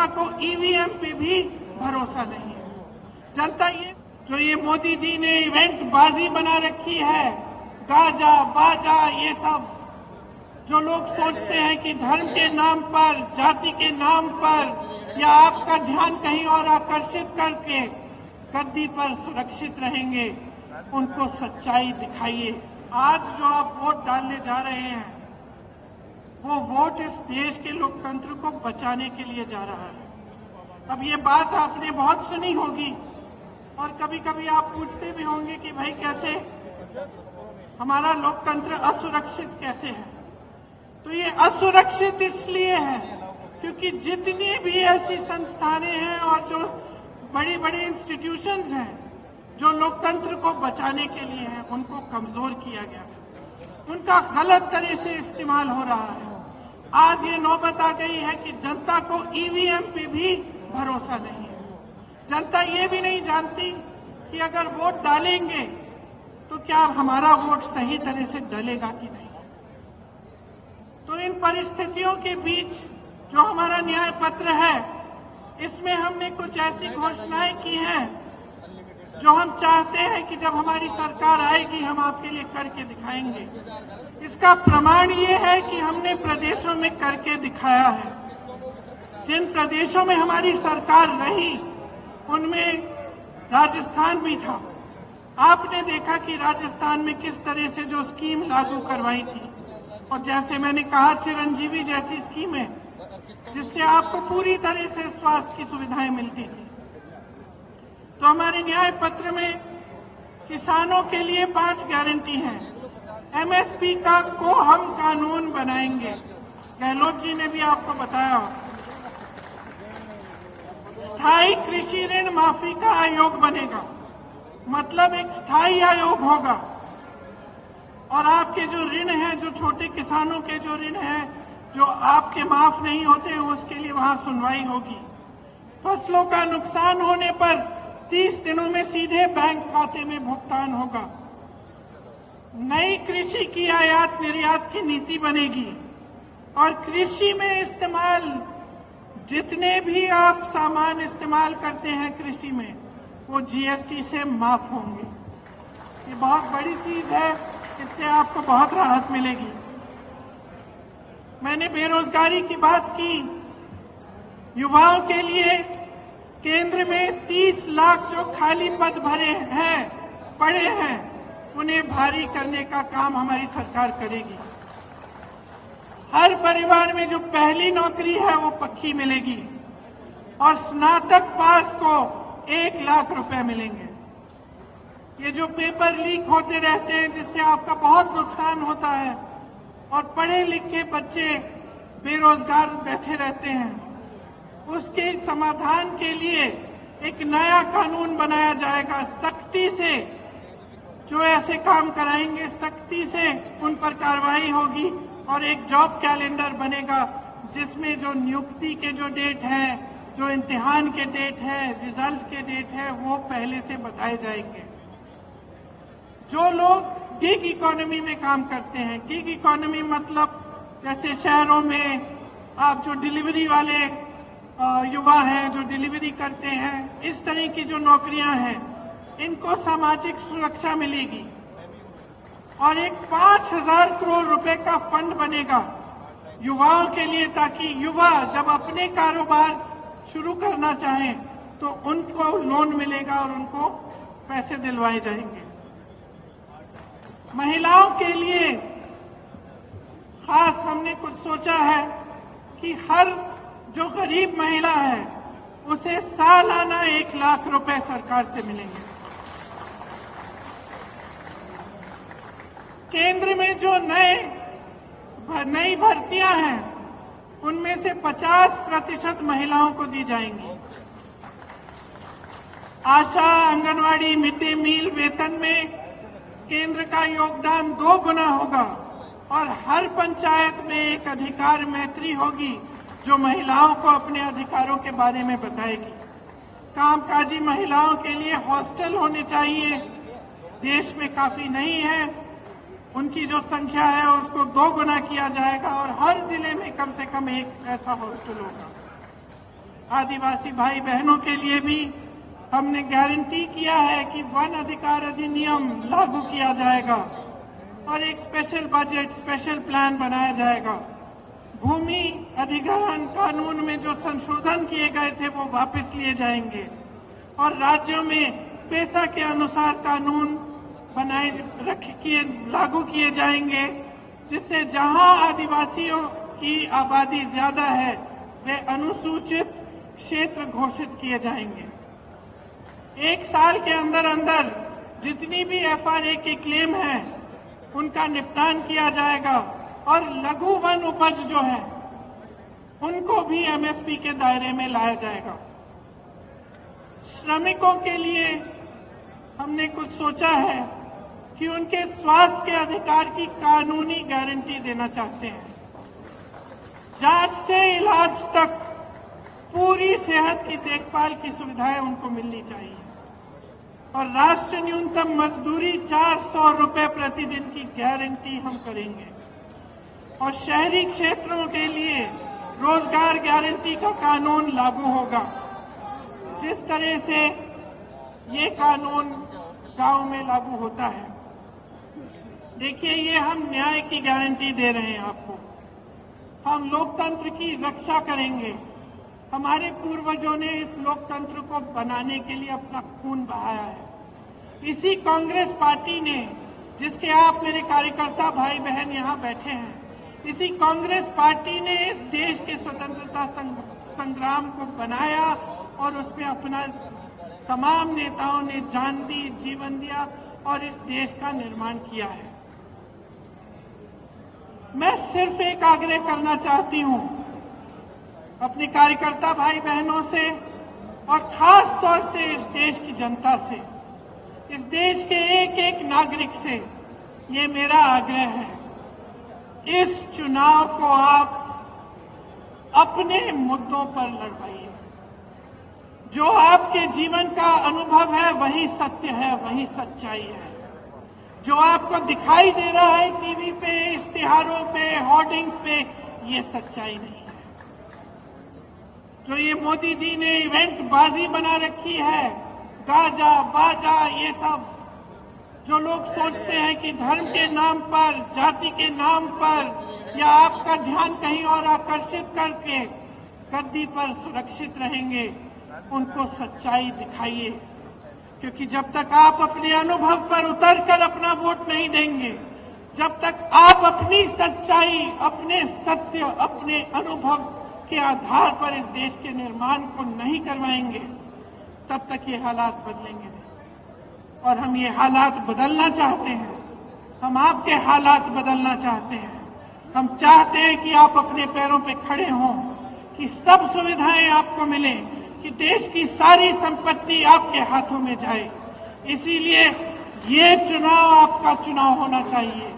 जनता को ईवीएम पे भी भरोसा नहीं है। जनता ये मोदी जी ने इवेंट बाजी बना रखी है, गाजा बाजा, ये सब जो लोग सोचते हैं कि धर्म के नाम पर, जाति के नाम पर या आपका ध्यान कहीं और आकर्षित करके गद्दी पर सुरक्षित रहेंगे, उनको सच्चाई दिखाइए। आज जो आप वोट डालने जा रहे हैं वो वोट इस देश के लोकतंत्र को बचाने के लिए जा रहा है। अब ये बात आपने बहुत सुनी होगी और कभी कभी आप पूछते भी होंगे कि भाई कैसे हमारा लोकतंत्र असुरक्षित कैसे है। तो ये असुरक्षित इसलिए है क्योंकि जितनी भी ऐसी संस्थानें हैं और जो बड़ी बड़ी इंस्टीट्यूशंस हैं जो लोकतंत्र को बचाने के लिए हैं, उनको कमजोर किया गया है, उनका गलत तरह से इस्तेमाल हो रहा है। आज ये नौबत आ गई है कि जनता को ईवीएम पे भी भरोसा नहीं है। जनता ये भी नहीं जानती कि अगर वोट डालेंगे तो क्या हमारा वोट सही तरह से डलेगा कि नहीं। तो इन परिस्थितियों के बीच जो हमारा न्याय पत्र है, इसमें हमने कुछ ऐसी घोषणाएं की हैं जो हम चाहते हैं कि जब हमारी सरकार आएगी हम आपके लिए करके दिखाएंगे। इसका प्रमाण ये है कि हमने प्रदेशों में करके दिखाया है। जिन प्रदेशों में हमारी सरकार रही उनमें राजस्थान भी था। आपने देखा कि राजस्थान में किस तरह से जो स्कीम लागू करवाई थी, और जैसे मैंने कहा चिरंजीवी जैसी स्कीम है जिससे आपको पूरी तरह से स्वास्थ्य की सुविधाएं मिलती थी। तो हमारे न्याय पत्र में किसानों के लिए 5 गारंटी हैं। एमएसपी को हम कानून बनाएंगे, गहलोत जी ने भी आपको बताया। स्थायी कृषि ऋण माफी का आयोग बनेगा, मतलब एक स्थायी आयोग होगा और आपके जो ऋण हैं, जो छोटे किसानों के जो ऋण हैं जो आपके माफ नहीं होते हैं, उसके लिए वहां सुनवाई होगी। फसलों का नुकसान होने पर 30 दिनों में सीधे बैंक खाते में भुगतान होगा। नई कृषि की आयात निर्यात की नीति बनेगी और कृषि में इस्तेमाल जितने भी आप सामान इस्तेमाल करते हैं कृषि में, वो जीएसटी से माफ होंगे। ये बहुत बड़ी चीज है, इससे आपको बहुत राहत मिलेगी। मैंने बेरोजगारी की बात की। युवाओं के लिए केंद्र में 30 लाख जो खाली पद भरे हैं, पड़े हैं, उन्हें भारी करने का काम हमारी सरकार करेगी। हर परिवार में जो पहली नौकरी है वो पक्की मिलेगी और स्नातक पास को 1 लाख रुपए मिलेंगे। ये जो पेपर लीक होते रहते हैं जिससे आपका बहुत नुकसान होता है और पढ़े लिखे बच्चे बेरोजगार बैठे रहते हैं, उसके समाधान के लिए एक नया कानून बनाया जाएगा। सख्ती से जो ऐसे काम कराएंगे, सख्ती से उन पर कार्रवाई होगी और एक जॉब कैलेंडर बनेगा जिसमें जो नियुक्ति के जो डेट है, जो इम्तिहान के डेट है, रिजल्ट के डेट है, वो पहले से बताए जाएंगे। जो लोग गिग इकोनॉमी में काम करते हैं, गिग इकोनॉमी मतलब जैसे शहरों में आप जो डिलीवरी वाले युवा हैं जो डिलीवरी करते हैं, इस तरह की जो नौकरियां हैं, इनको सामाजिक सुरक्षा मिलेगी और एक 5,000 करोड़ रुपए का फंड बनेगा युवाओं के लिए, ताकि युवा जब अपने कारोबार शुरू करना चाहें तो उनको लोन मिलेगा और उनको पैसे दिलवाए जाएंगे। महिलाओं के लिए खास हमने कुछ सोचा है कि हर जो गरीब महिला है उसे सालाना 1 लाख रुपए सरकार से मिलेंगे। केंद्र में जो नई भर्तियां हैं उनमें से 50% महिलाओं को दी जाएंगी। आशा, आंगनवाड़ी, मिड डे मील वेतन में केंद्र का योगदान 2 गुना होगा और हर पंचायत में एक अधिकार मैत्री होगी जो महिलाओं को अपने अधिकारों के बारे में बताएगी। कामकाजी महिलाओं के लिए हॉस्टल होने चाहिए, देश में काफी नहीं है, उनकी जो संख्या है उसको 2 गुना किया जाएगा और हर जिले में कम से कम एक ऐसा हॉस्टल होगा। आदिवासी भाई बहनों के लिए भी हमने गारंटी किया है कि वन अधिकार अधिनियम लागू किया जाएगा और एक स्पेशल बजट, स्पेशल प्लान बनाया जाएगा। भूमि अधिग्रहण कानून में जो संशोधन किए गए थे वो वापस लिए जाएंगे और राज्यों में पेशा के अनुसार कानून लागू किए जाएंगे, जिससे जहां आदिवासियों की आबादी ज्यादा है वे अनुसूचित क्षेत्र घोषित किए जाएंगे। एक साल के अंदर अंदर जितनी भी एफआरए के क्लेम है उनका निपटान किया जाएगा और लघु वन उपज जो है उनको भी एमएसपी के दायरे में लाया जाएगा। श्रमिकों के लिए हमने कुछ सोचा है कि उनके स्वास्थ्य के अधिकार की कानूनी गारंटी देना चाहते हैं। जांच से इलाज तक पूरी सेहत की देखभाल की सुविधाएं उनको मिलनी चाहिए और राष्ट्रीय न्यूनतम मजदूरी 400 रुपए प्रतिदिन की गारंटी हम करेंगे और शहरी क्षेत्रों के लिए रोजगार गारंटी का कानून लागू होगा। जिस तरह से ये कानून गांव में लागू होता है, देखिए ये हम न्याय की गारंटी दे रहे हैं आपको। हम लोकतंत्र की रक्षा करेंगे। हमारे पूर्वजों ने इस लोकतंत्र को बनाने के लिए अपना खून बहाया है। इसी कांग्रेस पार्टी ने, जिसके आप मेरे कार्यकर्ता भाई बहन यहाँ बैठे हैं, इसी कांग्रेस पार्टी ने इस देश के स्वतंत्रता संग्राम को बनाया और उसमें अपना तमाम नेताओं ने जान दी, जीवन दिया और इस देश का निर्माण किया है। मैं सिर्फ एक आग्रह करना चाहती हूं अपने कार्यकर्ता भाई बहनों से और खास तौर से इस देश की जनता से, इस देश के एक एक नागरिक से ये मेरा आग्रह है, इस चुनाव को आप अपने मुद्दों पर लड़वाइए। जो आपके जीवन का अनुभव है वही सत्य है, वही सच्चाई है। जो आपको दिखाई दे रहा है टीवी पे, इश्तिहारों पे, होर्डिंग्स पे, ये सच्चाई नहीं है। जो ये मोदी जी ने इवेंट बाजी बना रखी है, गाजा बाजा, ये सब जो लोग सोचते हैं कि धर्म के नाम पर, जाति के नाम पर या आपका ध्यान कहीं और आकर्षित करके गद्दी पर सुरक्षित रहेंगे, उनको सच्चाई दिखाइए। क्योंकि जब तक आप अपने अनुभव पर उतरकर अपना वोट नहीं देंगे, जब तक आप अपनी सच्चाई, अपने सत्य, अपने अनुभव के आधार पर इस देश के निर्माण को नहीं करवाएंगे, तब तक ये हालात बदलेंगे नहीं। और हम ये हालात बदलना चाहते हैं। हम आपके हालात बदलना चाहते हैं। हम चाहते हैं कि आप अपने पैरों पे खड़े हों, कि सब सुविधाएं आपको मिले, कि देश की सारी संपत्ति आपके हाथों में जाए। इसीलिए ये चुनाव आपका चुनाव होना चाहिए।